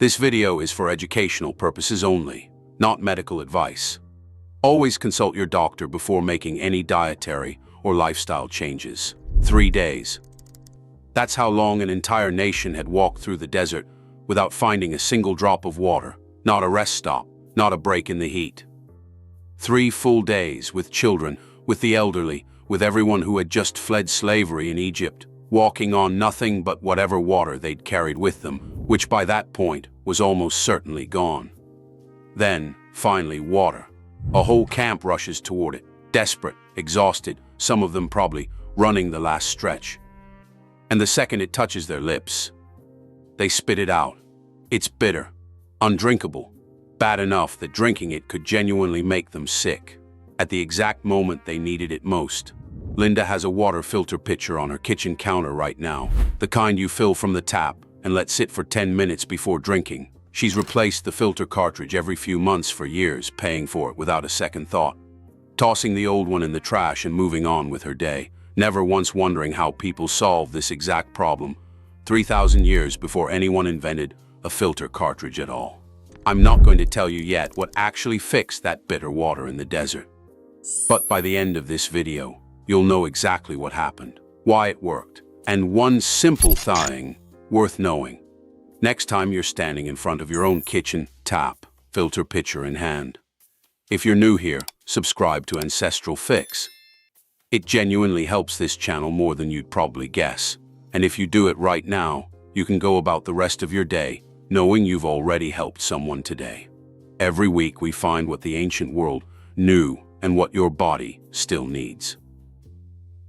This video is for educational purposes only, not medical advice. Always consult your doctor before making any dietary or lifestyle changes. 3 days. That's how long an entire nation had walked through the desert without finding a single drop of water, not a rest stop, not a break in the heat. 3 full days with children, with the elderly, with everyone who had just fled slavery in Egypt, walking on nothing but whatever water they'd carried with them, which by that point was almost certainly gone. Then, finally, water. A whole camp rushes toward it, desperate, exhausted, some of them probably running the last stretch. And the second it touches their lips, they spit it out. It's bitter, undrinkable, bad enough that drinking it could genuinely make them sick. At the exact moment they needed it most. Linda has a water filter pitcher on her kitchen counter right now, the kind you fill from the tap and let sit for 10 minutes before drinking. She's replaced the filter cartridge every few months for years, paying for it without a second thought, tossing the old one in the trash and moving on with her day, never once wondering how people solved this exact problem 3,000 years before anyone invented a filter cartridge at all. I'm not going to tell you yet what actually fixed that bitter water in the desert. But by the end of this video, you'll know exactly what happened, why it worked, and one simple thing worth knowing. Next time you're standing in front of your own kitchen tap, filter pitcher in hand. If you're new here, subscribe to Ancestral Fix. It genuinely helps this channel more than you'd probably guess. And if you do it right now, you can go about the rest of your day knowing you've already helped someone today. Every week we find what the ancient world knew and what your body still needs.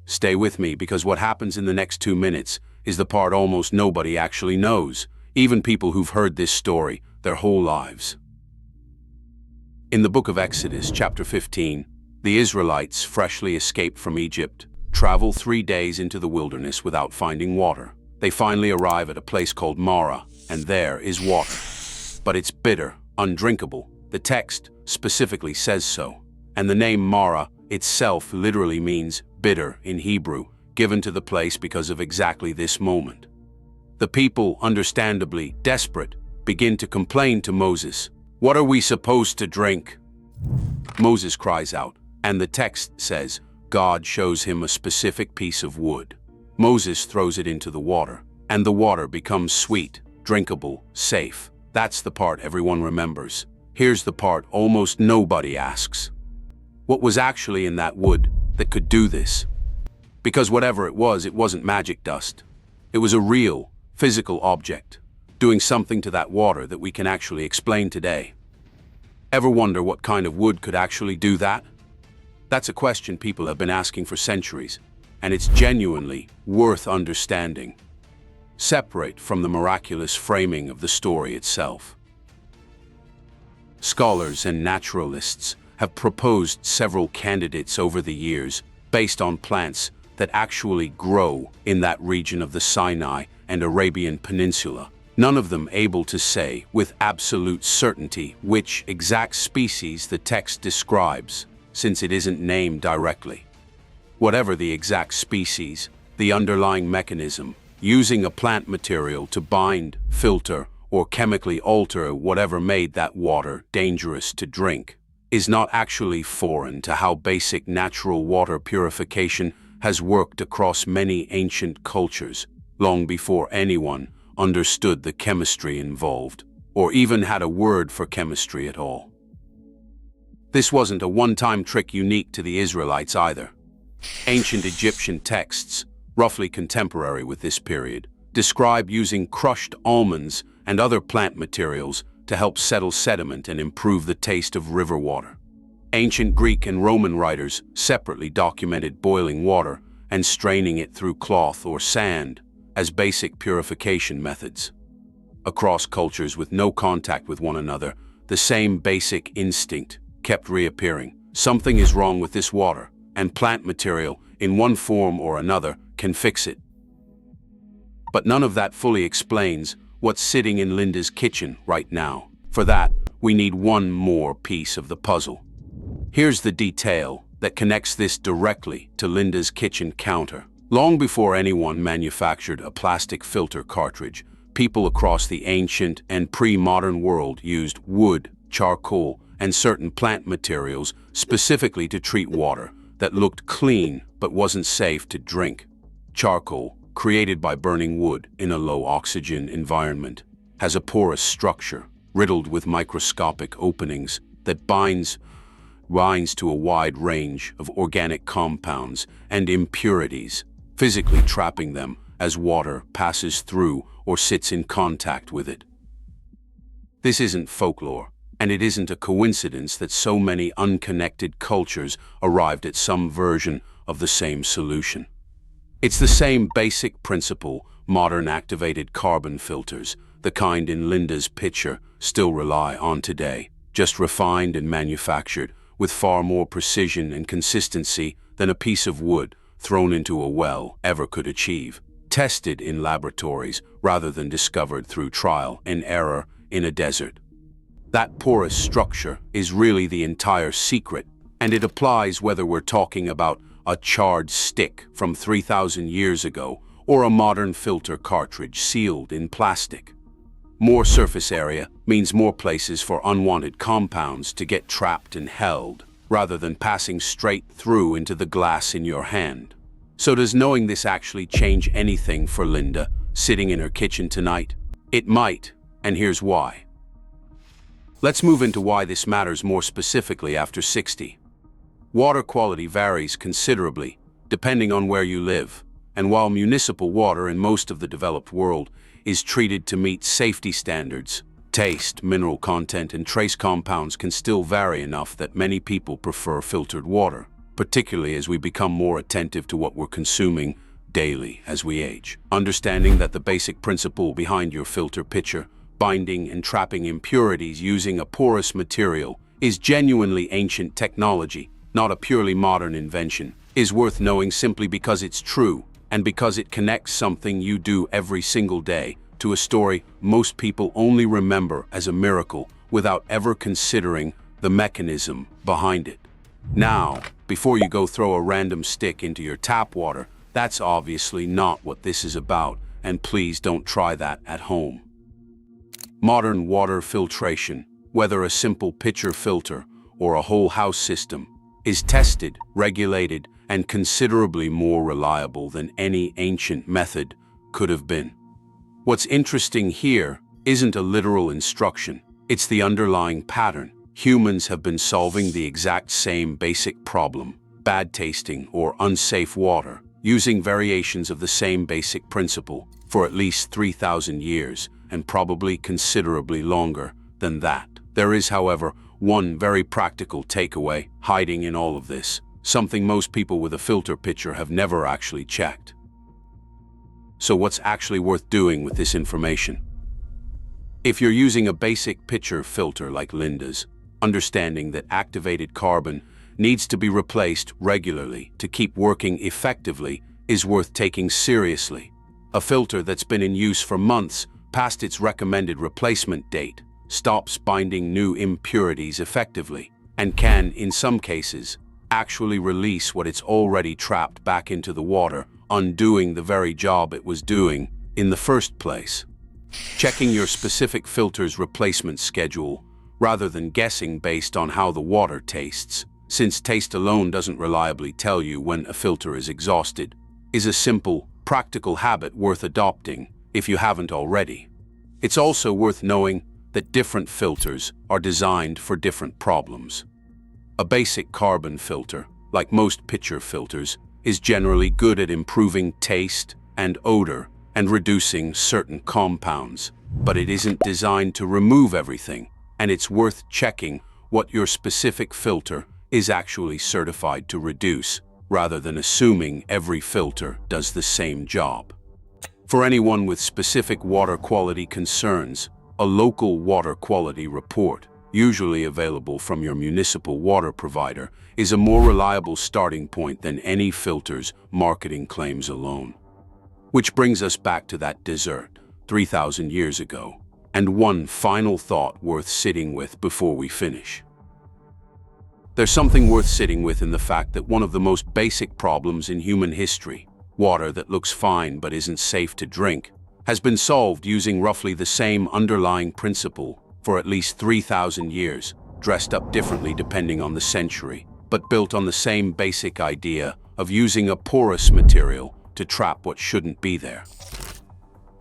Stay with me, because what happens in the next 2 minutes is the part almost nobody actually knows, even people who've heard this story their whole lives. In the book of Exodus, chapter 15, the Israelites, freshly escaped from Egypt, travel 3 days into the wilderness without finding water. They finally arrive at a place called Marah, and there is water. But it's bitter, undrinkable. The text specifically says so. And the name Marah itself literally means bitter in Hebrew, given to the place because of exactly this moment. The people, understandably desperate, begin to complain to Moses. "What are we supposed to drink?" Moses cries out, and the text says God shows him a specific piece of wood. Moses throws it into the water, and the water becomes sweet, drinkable, safe. That's the part everyone remembers. Here's the part almost nobody asks. What was actually in that wood that could do this? Because whatever it wasn't magic dust. It was a real, physical object, doing something to that water that we can actually explain today. Ever wonder what kind of wood could actually do that? That's a question people have been asking for centuries, and it's genuinely worth understanding, separate from the miraculous framing of the story itself. Scholars and naturalists have proposed several candidates over the years based on plants that actually grow in that region of the Sinai and Arabian Peninsula, none of them able to say with absolute certainty which exact species the text describes, since it isn't named directly. Whatever the exact species, the underlying mechanism, using a plant material to bind, filter, or chemically alter whatever made that water dangerous to drink, is not actually foreign to how basic natural water purification has worked across many ancient cultures, long before anyone understood the chemistry involved, or even had a word for chemistry at all. This wasn't a one-time trick unique to the Israelites either. Ancient Egyptian texts, roughly contemporary with this period, describe using crushed almonds and other plant materials to help settle sediment and improve the taste of river water. Ancient Greek and Roman writers separately documented boiling water and straining it through cloth or sand as basic purification methods. Across cultures with no contact with one another, the same basic instinct kept reappearing. Something is wrong with this water, and plant material, in one form or another, can fix it. But none of that fully explains what's sitting in Linda's kitchen right now. For that, we need one more piece of the puzzle. Here's the detail that connects this directly to Linda's kitchen counter. Long before anyone manufactured a plastic filter cartridge, people across the ancient and pre-modern world used wood, charcoal, and certain plant materials specifically to treat water that looked clean but wasn't safe to drink. Charcoal, created by burning wood in a low-oxygen environment, has a porous structure riddled with microscopic openings that binds to a wide range of organic compounds and impurities, physically trapping them as water passes through or sits in contact with it. This isn't folklore, and it isn't a coincidence that so many unconnected cultures arrived at some version of the same solution. It's the same basic principle modern activated carbon filters, the kind in Linda's pitcher, still rely on today, just refined and manufactured with far more precision and consistency than a piece of wood thrown into a well ever could achieve. Tested in laboratories rather than discovered through trial and error in a desert. That porous structure is really the entire secret, and it applies whether we're talking about a charred stick from 3,000 years ago or a modern filter cartridge sealed in plastic. More surface area means more places for unwanted compounds to get trapped and held, rather than passing straight through into the glass in your hand. So does knowing this actually change anything for Linda, sitting in her kitchen tonight? It might, and here's why. Let's move into why this matters more specifically after 60. Water quality varies considerably, depending on where you live, and while municipal water in most of the developed world is treated to meet safety standards, taste, mineral content, and trace compounds can still vary enough that many people prefer filtered water, particularly as we become more attentive to what we're consuming daily as we age. Understanding that the basic principle behind your filter pitcher, binding and trapping impurities using a porous material, is genuinely ancient technology, not a purely modern invention, is worth knowing simply because it's true and because it connects something you do every single day to a story most people only remember as a miracle without ever considering the mechanism behind it. Now, before you go throw a random stick into your tap water, that's obviously not what this is about, and please don't try that at home. Modern water filtration, whether a simple pitcher filter or a whole house system, is tested, regulated, and considerably more reliable than any ancient method could have been. What's interesting here isn't a literal instruction, it's the underlying pattern. Humans have been solving the exact same basic problem, bad tasting or unsafe water, using variations of the same basic principle for at least 3,000 years, and probably considerably longer than that. There is, however, one very practical takeaway hiding in all of this, something most people with a filter pitcher have never actually checked. So what's actually worth doing with this information? If you're using a basic pitcher filter like Linda's, understanding that activated carbon needs to be replaced regularly to keep working effectively is worth taking seriously. A filter that's been in use for months past its recommended replacement date stops binding new impurities effectively and can, in some cases, actually release what it's already trapped back into the water, undoing the very job it was doing in the first place. Checking your specific filter's replacement schedule rather than guessing based on how the water tastes, since taste alone doesn't reliably tell you when a filter is exhausted, is a simple, practical habit worth adopting if you haven't already. It's also worth knowing that different filters are designed for different problems. A basic carbon filter, like most pitcher filters, is generally good at improving taste and odor and reducing certain compounds, but it isn't designed to remove everything, and it's worth checking what your specific filter is actually certified to reduce, rather than assuming every filter does the same job. For anyone with specific water quality concerns, a local water quality report, usually available from your municipal water provider, is a more reliable starting point than any filter's marketing claims alone. Which brings us back to that desert 3,000 years ago, and one final thought worth sitting with before we finish. There's something worth sitting with in the fact that one of the most basic problems in human history, water that looks fine but isn't safe to drink, has been solved using roughly the same underlying principle for at least 3,000 years, dressed up differently depending on the century, but built on the same basic idea of using a porous material to trap what shouldn't be there.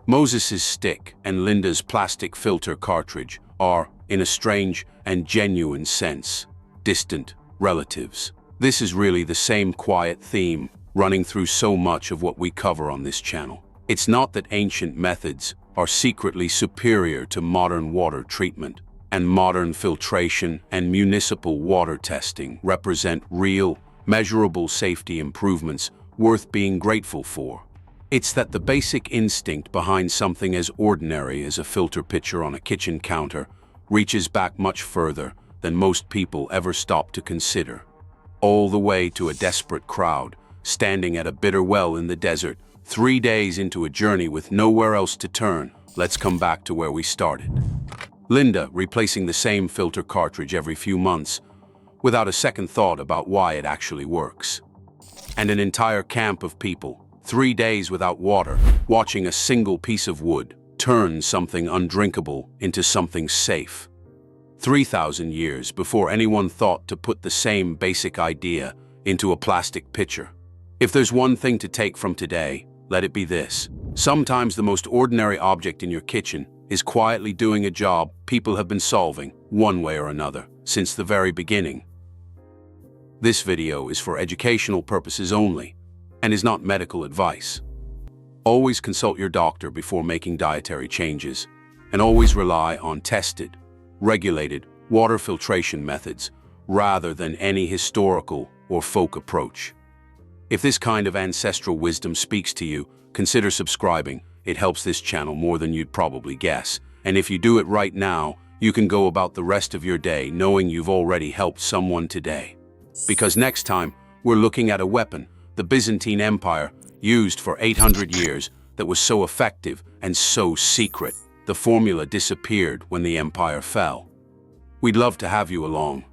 Moses's stick and Linda's plastic filter cartridge are, in a strange and genuine sense, distant relatives. This is really the same quiet theme running through so much of what we cover on this channel. It's not that ancient methods are secretly superior to modern water treatment, and modern filtration and municipal water testing represent real, measurable safety improvements worth being grateful for. It's that the basic instinct behind something as ordinary as a filter pitcher on a kitchen counter reaches back much further than most people ever stop to consider. All the way to a desperate crowd standing at a bitter well in the desert, 3 days into a journey with nowhere else to turn. Let's come back to where we started. Linda replacing the same filter cartridge every few months without a second thought about why it actually works. And an entire camp of people, 3 days without water, watching a single piece of wood turn something undrinkable into something safe. 3,000 years before anyone thought to put the same basic idea into a plastic pitcher. If there's one thing to take from today, let it be this. Sometimes the most ordinary object in your kitchen is quietly doing a job people have been solving, one way or another, since the very beginning. This video is for educational purposes only, and is not medical advice. Always consult your doctor before making dietary changes, and always rely on tested, regulated water filtration methods rather than any historical or folk approach. If this kind of ancestral wisdom speaks to you, consider subscribing. It helps this channel more than you'd probably guess. And if you do it right now, you can go about the rest of your day knowing you've already helped someone today. Because next time, we're looking at a weapon the Byzantine Empire used for 800 years that was so effective and so secret, the formula disappeared when the empire fell. We'd love to have you along.